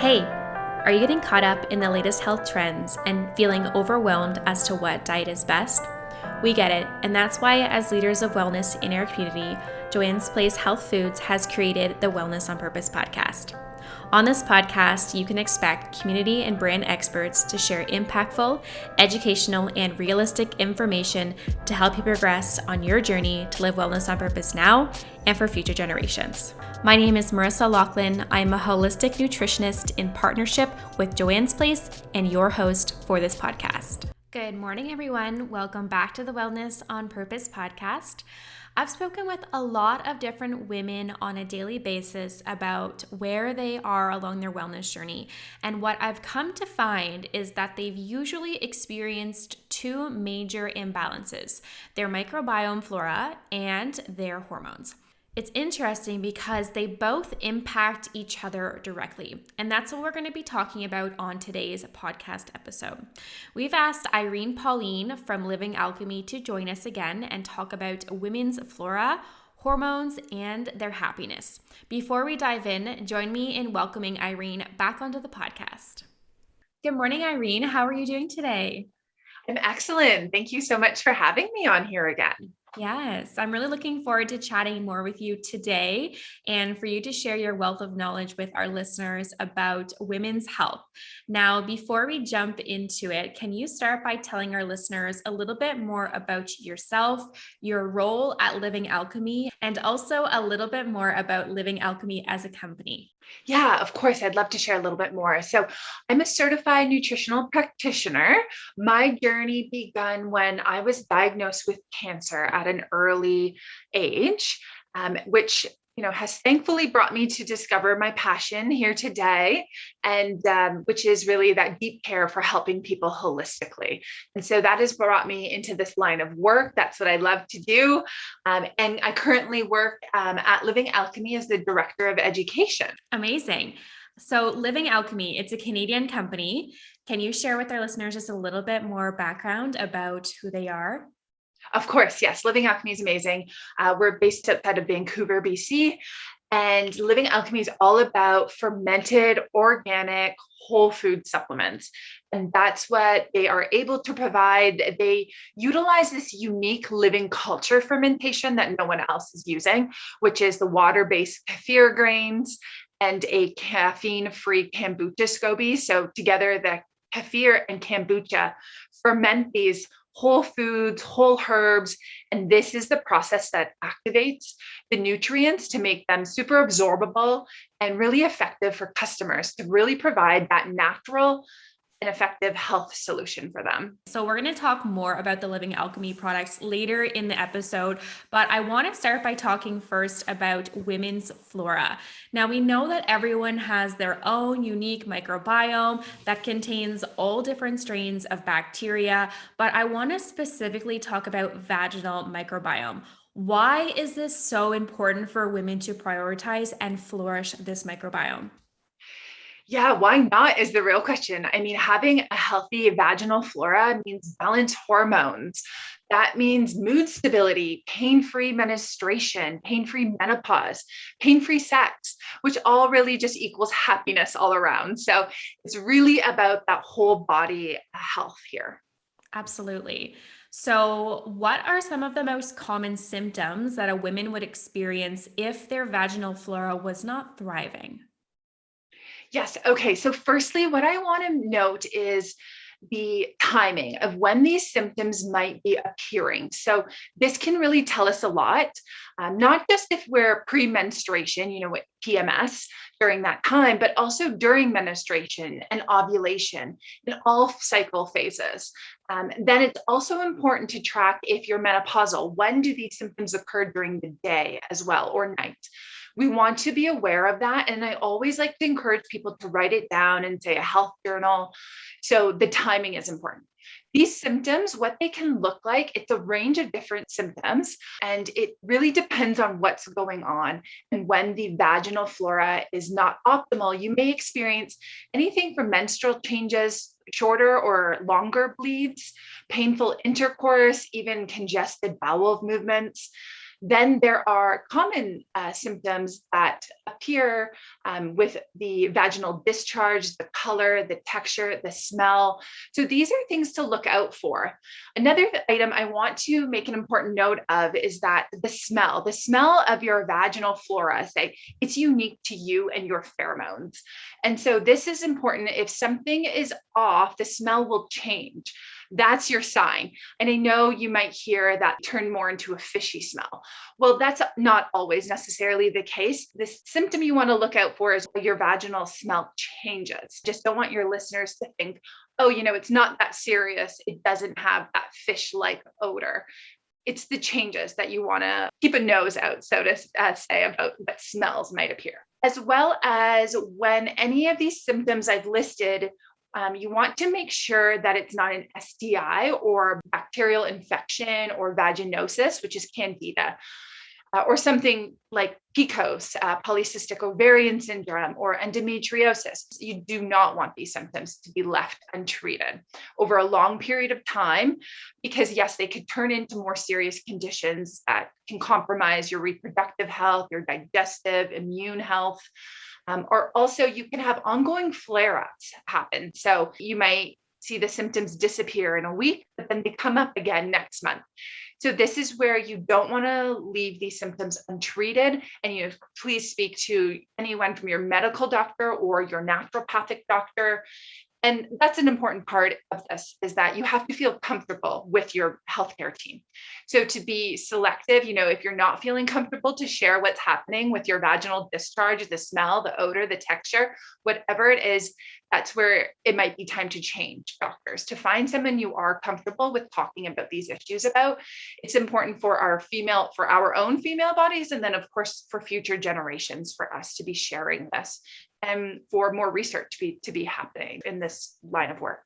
Hey, are you getting caught up in the latest health trends and feeling overwhelmed as to what diet is best? We get it, and that's why, as leaders of wellness in our community, Joanne's Place Health Foods has created the Wellness on Purpose podcast. On this podcast, you can expect community and brand experts to share impactful, educational, and realistic information to help you progress on your journey to live wellness on purpose now and for future generations. My name is Marissa Laughlin. I'm a holistic nutritionist in partnership with Joanne's Place and your host for this podcast. Good morning, everyone. Welcome back to the Wellness on Purpose podcast. I've spoken with a lot of different women on a daily basis about where they are along their wellness journey. And what I've come to find is that they've usually experienced two major imbalances: their microbiome flora and their hormones. It's interesting because they both impact each other directly. And that's what we're going to be talking about on today's podcast episode. We've asked Irene Pauline from Living Alchemy to join us again and talk about women's flora, hormones, and their happiness. Before we dive in, join me in welcoming Irene back onto the podcast. Good morning, Irene. How are you doing today? I'm excellent. Thank you so much for having me on here again. Yes, I'm really looking forward to chatting more with you today and for you to share your wealth of knowledge with our listeners about women's health. Now, before we jump into it, can you start by telling our listeners a little bit more about yourself, your role at Living Alchemy, and also a little bit more about Living Alchemy as a company? Yeah, of course. I'd love to share a little bit more. So, I'm a certified nutritional practitioner. My journey began when I was diagnosed with cancer at an early age, which has thankfully brought me to discover my passion here today, and which is really that deep care for helping people holistically. And so that has brought me into this line of work. That's what I love to do. And I currently work at Living Alchemy as the director of education. Amazing. So Living Alchemy, it's a Canadian company. Can you share with our listeners just a little bit more background about who they are? Of course, yes. Living Alchemy is amazing. We're based outside of Vancouver, BC, and Living Alchemy is all about fermented, organic, whole food supplements. And that's what they are able to provide. They utilize this unique living culture fermentation that no one else is using, which is the water-based kefir grains and a caffeine-free kombucha SCOBY. So together, the kefir and kombucha ferment these whole foods, whole herbs, and this is the process that activates the nutrients to make them super absorbable and really effective for customers to really provide that natural and effective health solution for them. So we're going to talk more about the Living Alchemy products later in the episode, but I want to start by talking first about women's flora. Now, we know that everyone has their own unique microbiome that contains all different strains of bacteria, but I want to specifically talk about vaginal microbiome. Why is this so important for women to prioritize and flourish this microbiome? Yeah, why not is the real question. I mean, having a healthy vaginal flora means balanced hormones. That means mood stability, pain-free menstruation, pain-free menopause, pain-free sex, which all really just equals happiness all around. So it's really about that whole body health here. Absolutely. So, what are some of the most common symptoms that a woman would experience if their vaginal flora was not thriving? Yes. Okay. So, firstly, what I want to note is the timing of when these symptoms might be appearing. So, this can really tell us a lot, not just if we're pre menstruation, with PMS during that time, but also during menstruation and ovulation in all cycle phases. Then it's also important to track if you're menopausal. When do these symptoms occur during the day as well or night? We want to be aware of that. And I always like to encourage people to write it down and say a health journal. So the timing is important. These symptoms, what they can look like, it's a range of different symptoms, and it really depends on what's going on. And when the vaginal flora is not optimal, you may experience anything from menstrual changes, shorter or longer bleeds, painful intercourse, even congested bowel movements. Then there are common symptoms that appear with the vaginal discharge, the color, the texture, the smell. So these are things to look out for. Another item I want to make an important note of is that the smell of your vaginal flora, say it's unique to you and your pheromones. And so this is important. If something is off, the smell will change. That's your sign. And I know you might hear that turn more into a fishy smell. Well, that's not always necessarily the case. The symptom you want to look out for is your vaginal smell changes. Just don't want your listeners to think, oh, it's not that serious. It doesn't have that fish-like odor. It's the changes that you want to keep a nose out, so to say, about what smells might appear. As well as when any of these symptoms I've listed, you want to make sure that it's not an STI or bacterial infection or vaginosis, which is candida, or something like PCOS, polycystic ovarian syndrome, or endometriosis. You do not want these symptoms to be left untreated over a long period of time, because yes, they could turn into more serious conditions that can compromise your reproductive health, your digestive, immune health. Or also you can have ongoing flare-ups happen. So you might see the symptoms disappear in a week, but then they come up again next month. So this is where you don't want to leave these symptoms untreated, and please speak to anyone from your medical doctor or your naturopathic doctor. And that's an important part of this, is that you have to feel comfortable with your healthcare team. So to be selective, if you're not feeling comfortable to share what's happening with your vaginal discharge, the smell, the odor, the texture, whatever it is, that's where it might be time to change doctors, to find someone you are comfortable with talking about these issues about. It's important for our own female bodies, and then of course for future generations, for us to be sharing this and for more research to be happening in this line of work.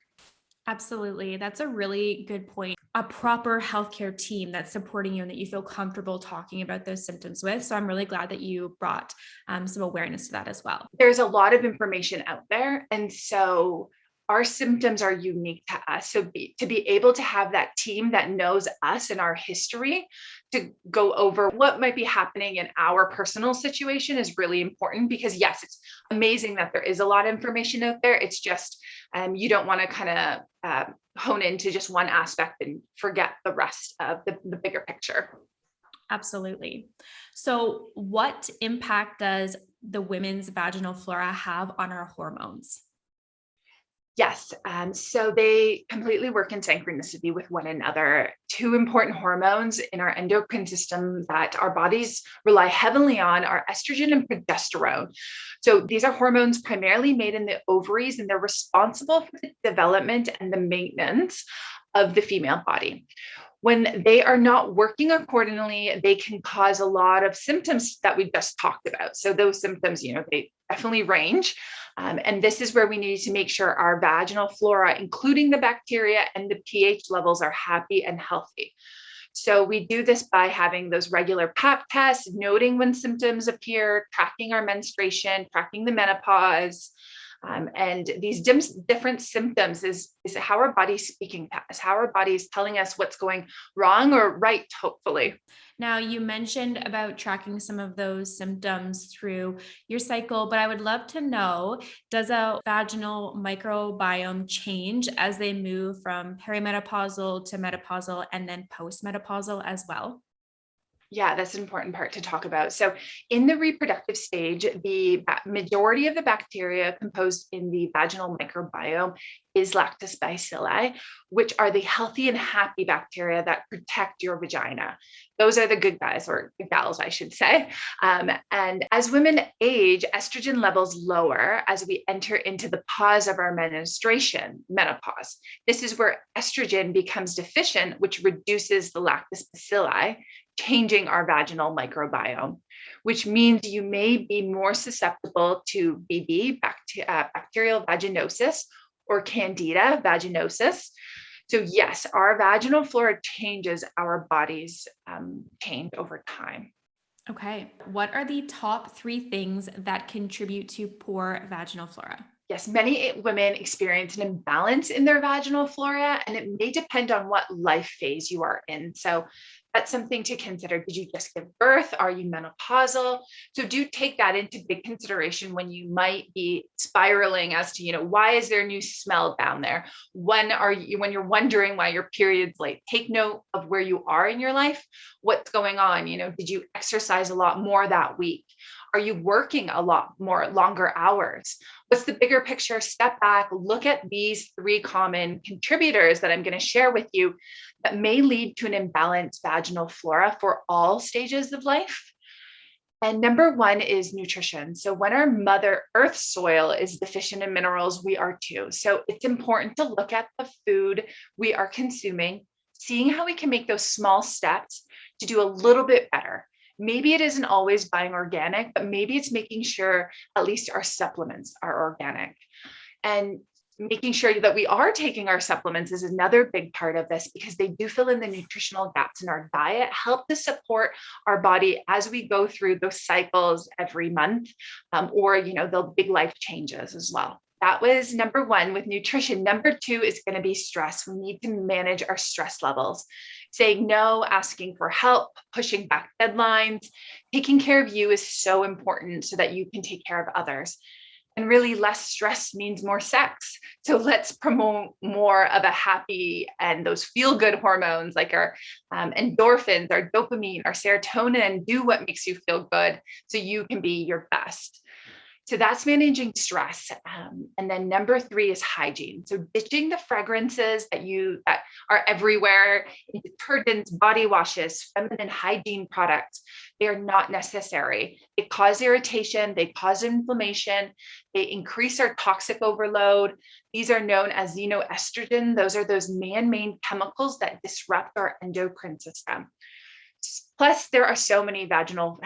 Absolutely. That's a really good point. A proper healthcare team that's supporting you and that you feel comfortable talking about those symptoms with. So I'm really glad that you brought some awareness to that as well. There's a lot of information out there. And so our symptoms are unique to us. So to be able to have that team that knows us and our history to go over what might be happening in our personal situation is really important, because yes, it's amazing that there is a lot of information out there. It's just you don't want to kind of hone into just one aspect and forget the rest of the bigger picture. Absolutely. So what impact does the women's vaginal flora have on our hormones? Yes. So they completely work in synchronicity with one another. Two important hormones in our endocrine system that our bodies rely heavily on are estrogen and progesterone. So these are hormones primarily made in the ovaries, and they're responsible for the development and the maintenance of the female body. When they are not working accordingly, they can cause a lot of symptoms that we just talked about. So those symptoms, they definitely range. And this is where we need to make sure our vaginal flora, including the bacteria and the pH levels, are happy and healthy. So we do this by having those regular pap tests, noting when symptoms appear, tracking our menstruation, tracking the menopause. And these different symptoms is how our body's speaking to us, how our body's telling us what's going wrong or right, hopefully. Now, you mentioned about tracking some of those symptoms through your cycle, but I would love to know, does a vaginal microbiome change as they move from perimenopausal to menopausal and then postmenopausal as well? Yeah, that's an important part to talk about. So, in the reproductive stage, the majority of the bacteria composed in the vaginal microbiome is lactobacilli, which are the healthy and happy bacteria that protect your vagina. Those are the good guys, or good gals, I should say. And as women age, estrogen levels lower as we enter into the pause of our menstruation, menopause. This is where estrogen becomes deficient, which reduces the lactobacilli, changing our vaginal microbiome, which means you may be more susceptible to BV, bacterial vaginosis, or candida vaginosis. So yes, our vaginal flora changes, our bodies change over time. Okay. What are the top 3 things that contribute to poor vaginal flora? Yes, many women experience an imbalance in their vaginal flora, and it may depend on what life phase you are in. So That's something to consider. Did you just give birth? Are you menopausal? So do take that into big consideration when you might be spiraling as to, why is there a new smell down there? When you're wondering why your period's late, take note of where you are in your life, what's going on. Did you exercise a lot more that week? Are you working a lot more longer hours? What's the bigger picture? Step back, look at these 3 common contributors that I'm going to share with you that may lead to an imbalanced vaginal flora for all stages of life. And number 1 is nutrition. So when our Mother Earth soil is deficient in minerals, we are too. So it's important to look at the food we are consuming, seeing how we can make those small steps to do a little bit better. Maybe it isn't always buying organic, but maybe it's making sure at least our supplements are organic. And making sure that we are taking our supplements is another big part of this, because they do fill in the nutritional gaps in our diet, help to support our body as we go through those cycles every month, or the big life changes as well. That was number 1 with nutrition. Number 2 is going to be stress. We need to manage our stress levels. Saying no, asking for help, pushing back deadlines, taking care of you is so important so that you can take care of others. And really, less stress means more sex. So let's promote more of a happy and those feel-good hormones like our endorphins, our dopamine, our serotonin. Do what makes you feel good so you can be your best. So that's managing stress. And then number 3 is hygiene. So ditching the fragrances that are everywhere, detergents, body washes, feminine hygiene products. They are not necessary. They cause irritation. They cause inflammation. They increase our toxic overload. These are known as xenoestrogen. Those are those man-made chemicals that disrupt our endocrine system. Plus, there are so many vaginal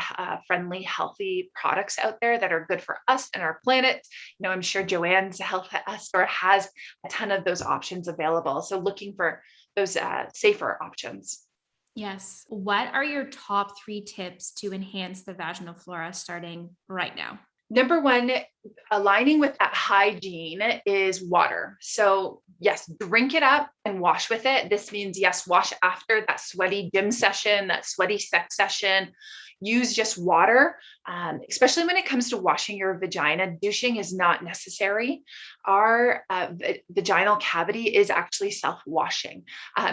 friendly, healthy products out there that are good for us and our planet. I'm sure Joanne's Health Store has a ton of those options available. So looking for those safer options. Yes. What are your top 3 tips to enhance the vaginal flora starting right now? Number 1, aligning with that hygiene is water. So yes, drink it up and wash with it. This means, yes, wash after that sweaty gym session, that sweaty sex session. Use just water, especially when it comes to washing your vagina. Douching is not necessary. Our vaginal cavity is actually self-washing.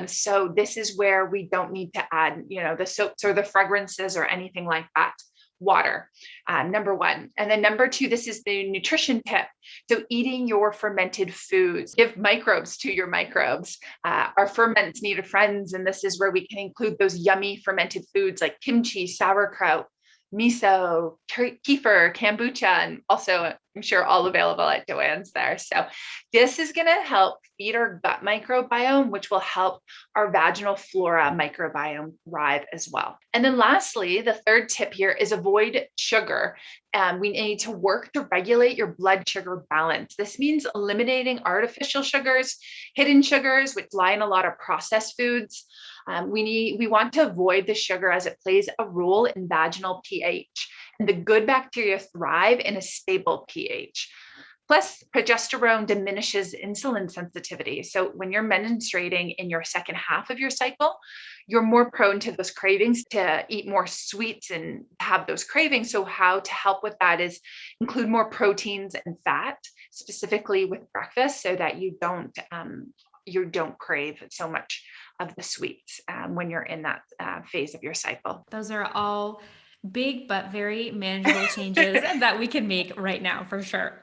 So this is where we don't need to add, the soaps or the fragrances or anything like that. Water, number 1. And then number 2, this is the nutrition tip. So eating your fermented foods, give microbes to your microbes. Our ferments need friends. And this is where we can include those yummy fermented foods like kimchi, sauerkraut, miso, kefir, kombucha, and also I'm sure all available at Joanne's there. So this is going to help feed our gut microbiome, which will help our vaginal flora microbiome thrive as well. And then lastly, the 3rd tip here is avoid sugar. We need to work to regulate your blood sugar balance. This means eliminating artificial sugars, hidden sugars, which lie in a lot of processed foods. We want to avoid the sugar as it plays a role in vaginal pH. And the good bacteria thrive in a stable pH. Plus, progesterone diminishes insulin sensitivity. So when you're menstruating in your second half of your cycle, you're more prone to those cravings, to eat more sweets and have those cravings. So how to help with that is include more proteins and fat, specifically with breakfast, so that you don't crave so much of the sweets when you're in that phase of your cycle. Those are all big but very manageable changes that we can make right now for sure.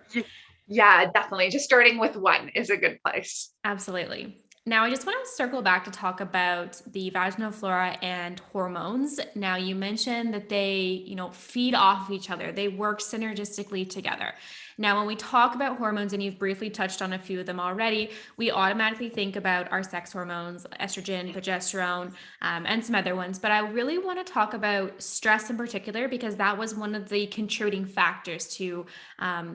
Yeah, definitely. Just starting with 1 is a good place. Absolutely. Now, I just want to circle back to talk about the vaginal flora and hormones. Now, you mentioned that they, feed off of each other. They work synergistically together. Now, when we talk about hormones, and you've briefly touched on a few of them already, we automatically think about our sex hormones, estrogen, progesterone, and some other ones. But I really want to talk about stress in particular, because that was one of the contributing factors to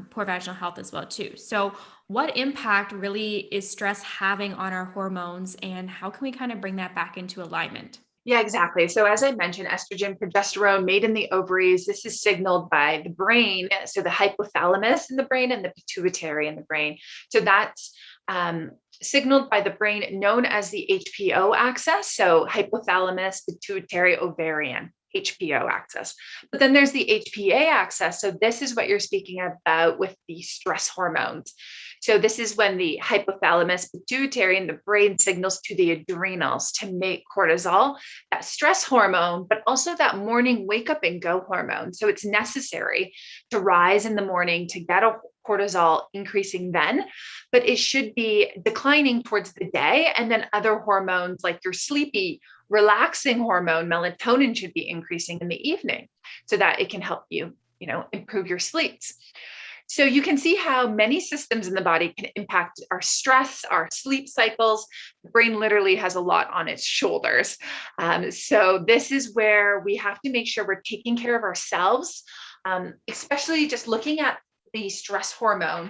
poor vaginal health as well, too. So what impact really is stress having on our hormones, and how can we kind of bring that back into alignment? Yeah, exactly. So as I mentioned, estrogen, progesterone made in the ovaries, this is signaled by the brain. So the hypothalamus in the brain and the pituitary in the brain. So that's um, signaled by the brain known as the HPO axis. So hypothalamus, pituitary, ovarian. HPO axis. But then there's the HPA axis. So this is what you're speaking about with the stress hormones. So this is when the hypothalamus, pituitary, and the brain signals to the adrenals to make cortisol, that stress hormone, but also that morning wake up and go hormone. So it's necessary to rise in the morning to get a cortisol increasing then, but it should be declining towards the day. And then other hormones like your sleepy, relaxing hormone, melatonin, should be increasing in the evening so that it can help you, improve your sleeps. So you can see how many systems in the body can impact our stress, our sleep cycles. The brain literally has a lot on its shoulders. So this is where we have to make sure we're taking care of ourselves, especially just looking at the stress hormone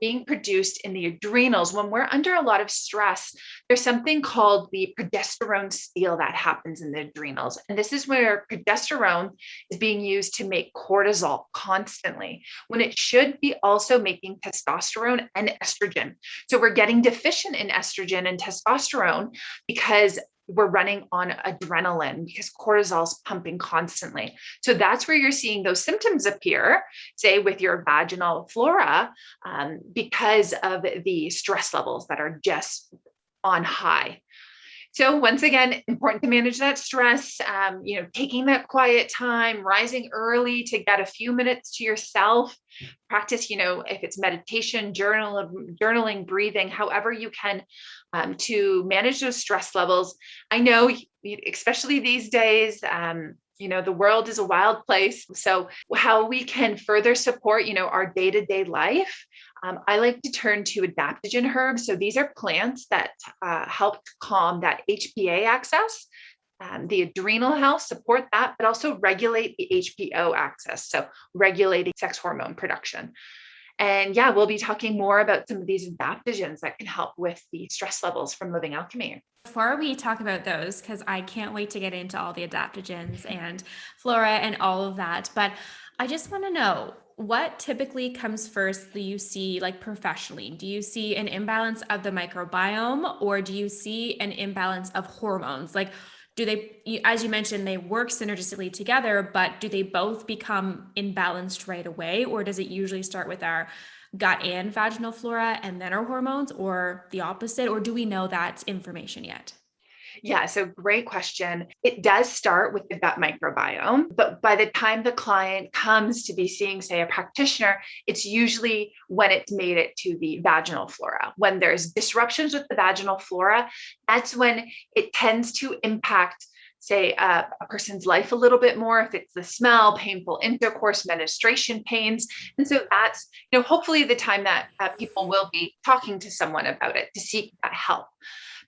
being produced in the adrenals. When we're under a lot of stress, there's something called the progesterone steal that happens in the adrenals. And this is where progesterone is being used to make cortisol constantly, when it should be also making testosterone and estrogen. So we're getting deficient in estrogen and testosterone because we're running on adrenaline, because cortisol is pumping constantly. So that's where you're seeing those symptoms appear, say with your vaginal flora, because of the stress levels that are just on high. So once again, important to manage that stress, taking that quiet time, rising early to get a few minutes to yourself, practice, if it's meditation, journaling, breathing, however you can, to manage those stress levels. I know, especially these days, the world is a wild place. So how we can further support, our day-to-day life. I like to turn to adaptogen herbs. So these are plants that help calm that HPA axis, the adrenal health, support that, but also regulate the HPO axis. So regulating sex hormone production. And yeah, we'll be talking more about some of these adaptogens that can help with the stress levels from Living Alchemy. Before we talk about those, because I can't wait to get into all the adaptogens and flora and all of that, but I just want to know what typically comes first. Do you see, like, professionally? Do you see an imbalance of the microbiome, or do you see an imbalance of hormones? Like, do they, as you mentioned, they work synergistically together, but do they both become imbalanced right away? Or does it usually start with our gut and vaginal flora and then our hormones, or the opposite? Or do we know that information yet? Yeah, so great question. It does start with the gut microbiome, but by the time the client comes to be seeing, say, a practitioner, it's usually when it's made it to the vaginal flora. When there's disruptions with the vaginal flora, that's when it tends to impact, say, a person's life a little bit more, if it's the smell, painful intercourse, menstruation pains. And so that's, hopefully the time that people will be talking to someone about it to seek that help.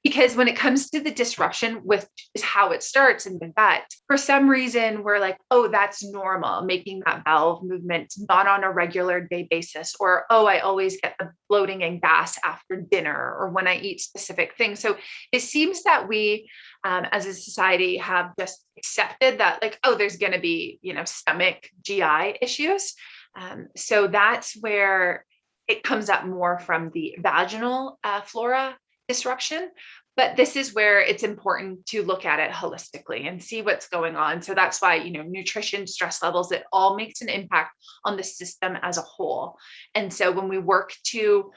Because when it comes to the disruption with is how it starts in the gut, for some reason, we're like, oh, that's normal, making that bowel movement not on a regular day basis. Or, oh, I always get the bloating and gas after dinner or when I eat specific things. So it seems that we, as a society, have just accepted that, like, oh, there's going to be, stomach GI issues. So that's where it comes up more from the vaginal flora disruption. But this is where it's important to look at it holistically and see what's going on. So that's why, nutrition, stress levels, it all makes an impact on the system as a whole. And so when we work to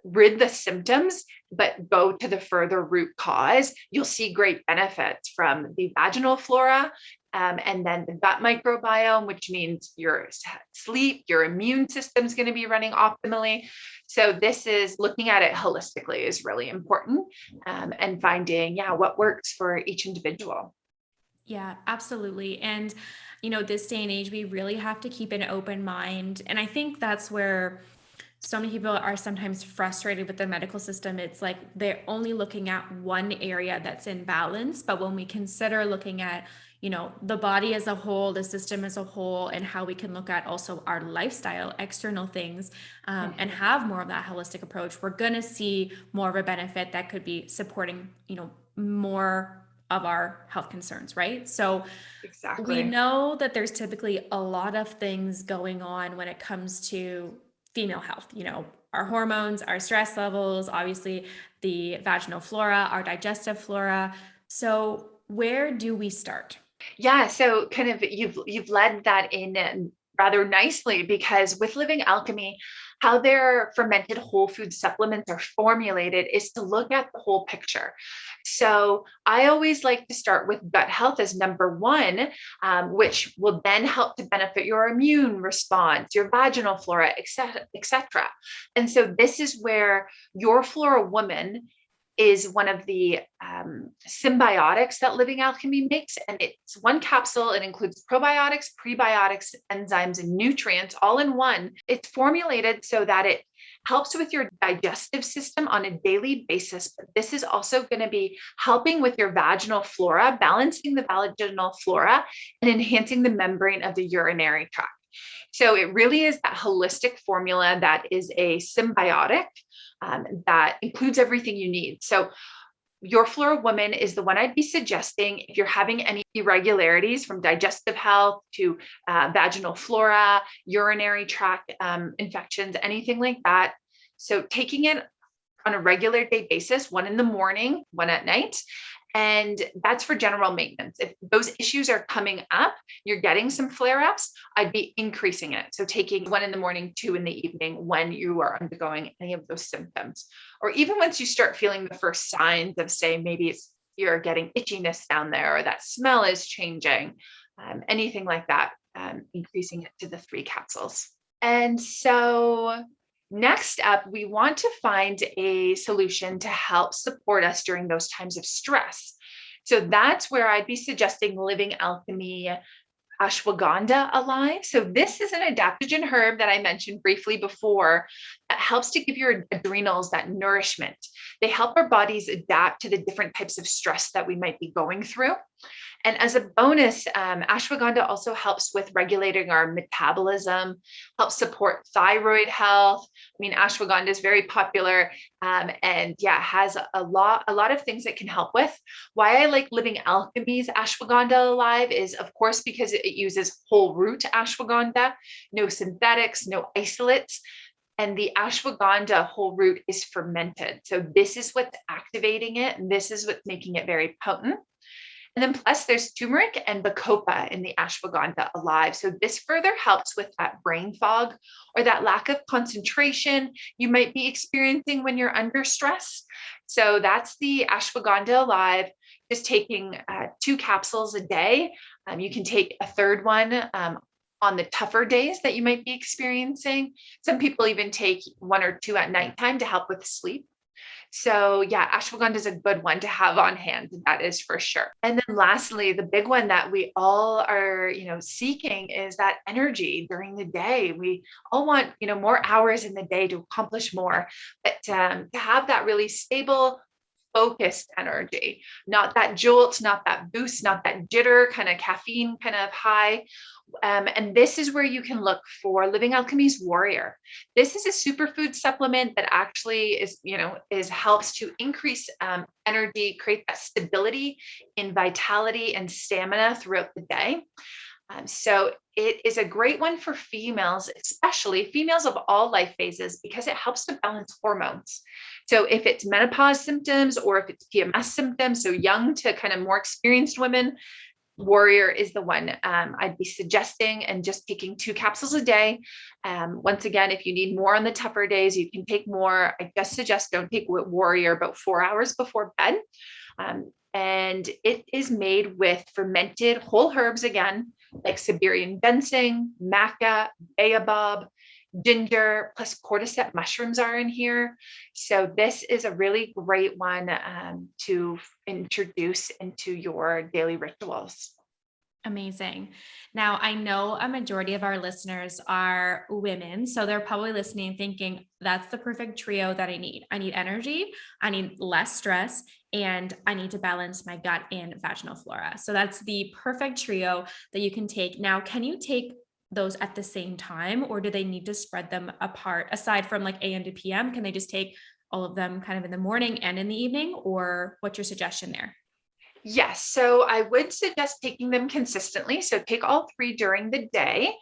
rid the symptoms, but go to the further root cause, you'll see great benefits from the vaginal flora, and then the gut microbiome, which means your sleep, your immune system is going to be running optimally. So this is looking at it holistically is really important, and finding, what works for each individual. Yeah, absolutely. And, this day and age, we really have to keep an open mind. And I think that's where so many people are sometimes frustrated with the medical system. It's like they're only looking at one area that's in balance. But when we consider looking at, the body as a whole, the system as a whole, and how we can look at also our lifestyle, external things, and have more of that holistic approach, we're going to see more of a benefit that could be supporting, more of our health concerns, right? So we Exactly. know that there's typically a lot of things going on when it comes to female health, our hormones, our stress levels, obviously the vaginal flora, our digestive flora. So where do we start? Yeah, so kind of you've led that in rather nicely, because with Living Alchemy, how their fermented whole food supplements are formulated is to look at the whole picture. So I always like to start with gut health as number one, which will then help to benefit your immune response, your vaginal flora, et cetera, et cetera. And so this is where your Flora Woman is one of the symbiotics that Living Alchemy makes. And it's one capsule. It includes probiotics, prebiotics, enzymes, and nutrients all in one. It's formulated so that it helps with your digestive system on a daily basis. But this is also going to be helping with your vaginal flora, balancing the vaginal flora, and enhancing the membrane of the urinary tract. So it really is that holistic formula that is a symbiotic that includes everything you need. So your Flora Woman is the one I'd be suggesting if you're having any irregularities from digestive health to vaginal flora, urinary tract infections, anything like that. So taking it on a regular day basis, one in the morning, one at night. And that's for general maintenance. If those issues are coming up, you're getting some flare ups, I'd be increasing it. So taking one in the morning, two in the evening when you are undergoing any of those symptoms. Or even once you start feeling the first signs of, say, maybe you're getting itchiness down there, or that smell is changing, anything like that, increasing it to the 3 capsules. And so next up, we want to find a solution to help support us during those times of stress. So that's where I'd be suggesting Living Alchemy ashwagandha alive. So this is an adaptogen herb that I mentioned briefly before that helps to give your adrenals that nourishment. They help our bodies adapt to the different types of stress that we might be going through. And as a bonus, ashwagandha also helps with regulating our metabolism, helps support thyroid health. I mean, ashwagandha is very popular, and yeah, has a lot of things it can help with. Why I like Living Alchemy's ashwagandha alive is, of course, because it uses whole root ashwagandha, no synthetics, no isolates. And the ashwagandha whole root is fermented. So this is what's activating it. And this is what's making it very potent. And then plus there's turmeric and bacopa in the ashwagandha alive. So this further helps with that brain fog or that lack of concentration you might be experiencing when you're under stress. So that's the ashwagandha alive, just taking 2 capsules a day. You can take a third one on the tougher days that you might be experiencing. Some people even take 1 or 2 at nighttime to help with sleep. So yeah, ashwagandha is a good one to have on hand. That is for sure. And then lastly, the big one that we all are, seeking is that energy during the day. We all want, more hours in the day to accomplish more, but to have that really stable, focused energy, not that jolt, not that boost, not that jitter kind of caffeine kind of high. And this is where you can look for Living Alchemy's Warrior. This is a superfood supplement that actually is helps to increase energy, create that stability in vitality and stamina throughout the day. So it is a great one for females, especially females of all life phases, because it helps to balance hormones. So if it's menopause symptoms or if it's PMS symptoms, so young to kind of more experienced women, Warrior is the one I'd be suggesting, and just taking 2 capsules a day. Once again, if you need more on the tougher days, you can take more. I just suggest don't take Warrior about 4 hours before bed. And it is made with fermented whole herbs again, like Siberian ginseng, maca, baobab, ginger, plus cordyceps mushrooms are in here. So this is a really great one to introduce into your daily rituals. Amazing. Now, I know a majority of our listeners are women, so they're probably listening thinking, that's the perfect trio that I need. I need energy, I need less stress, and I need to balance my gut and vaginal flora. So that's the perfect trio that you can take. Now, can you take those at the same time, or do they need to spread them apart? Aside from like AM to PM, can they just take all of them kind of in the morning and in the evening, or what's your suggestion there? Yes. So I would suggest taking them consistently. So take all three during the day.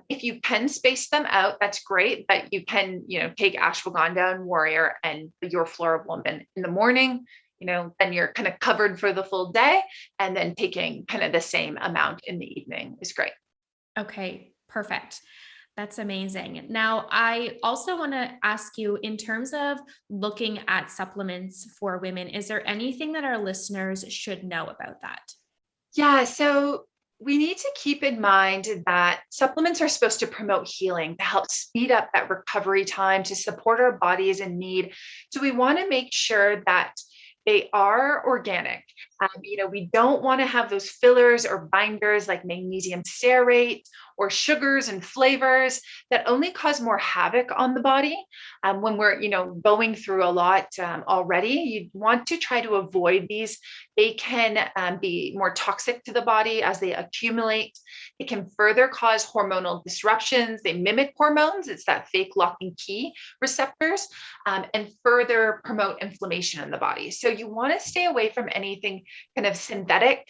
If you can space them out, that's great. But you can, take ashwagandha and warrior and your Flora woman in the morning. Then you're kind of covered for the full day. And then taking kind of the same amount in the evening is great. Okay, perfect. That's amazing. Now, I also want to ask you in terms of looking at supplements for women, is there anything that our listeners should know about that? Yeah, so we need to keep in mind that supplements are supposed to promote healing, to help speed up that recovery time, to support our bodies in need. So we want to make sure that they are organic. We don't want to have those fillers or binders like magnesium stearate or sugars and flavors that only cause more havoc on the body. When we're, going through a lot already, you want to try to avoid these. They can be more toxic to the body as they accumulate. It can further cause hormonal disruptions. They mimic hormones. It's that fake lock and key receptors, and further promote inflammation in the body. So you want to stay away from anything kind of synthetic.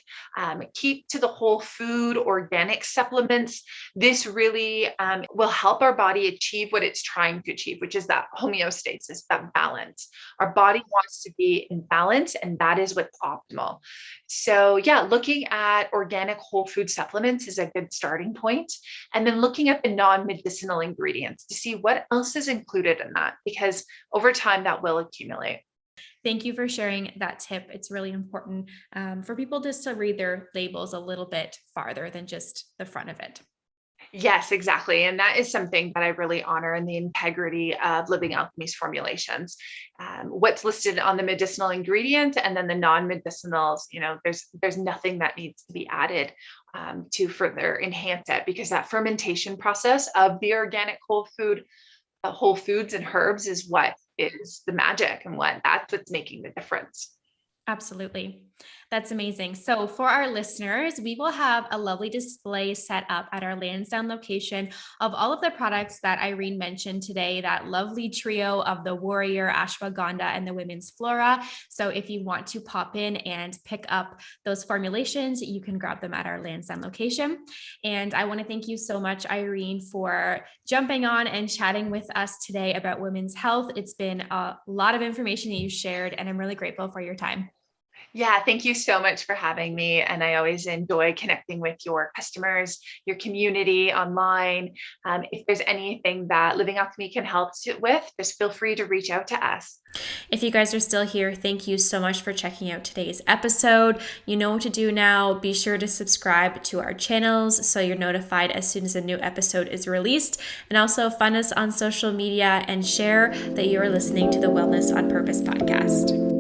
Keep to the whole food, organic supplements. This really will help our body achieve what it's trying to achieve, which is that homeostasis, that balance. Our body wants to be in balance, and that is what's optimal. So, yeah, looking at organic whole food supplements is a good starting point. And then looking at the non medicinal ingredients to see what else is included in that, because over time that will accumulate. Thank you for sharing that tip. It's really important for people just to read their labels a little bit farther than just the front of it. Yes, exactly. And that is something that I really honor in the integrity of Living Alchemy's formulations. What's listed on the medicinal ingredient and then the non-medicinals, there's nothing that needs to be added to further enhance it, because that fermentation process of the organic whole foods and herbs is what is the magic, and that's what's making the difference. Absolutely. That's amazing. So, for our listeners, we will have a lovely display set up at our Lansdowne location of all of the products that Irene mentioned today, that lovely trio of the Warrior, Ashwagandha, and the Women's Flora. So, if you want to pop in and pick up those formulations, you can grab them at our Lansdowne location. And I want to thank you so much, Irene, for jumping on and chatting with us today about women's health. It's been a lot of information that you shared, and I'm really grateful for your time. Yeah, thank you so much for having me. And I always enjoy connecting with your customers, your community online. If there's anything that Living Alchemy can help with, just feel free to reach out to us. If you guys are still here, thank you so much for checking out today's episode. You know what to do now. Be sure to subscribe to our channels so you're notified as soon as a new episode is released. And also find us on social media and share that you are listening to the Wellness on Purpose podcast.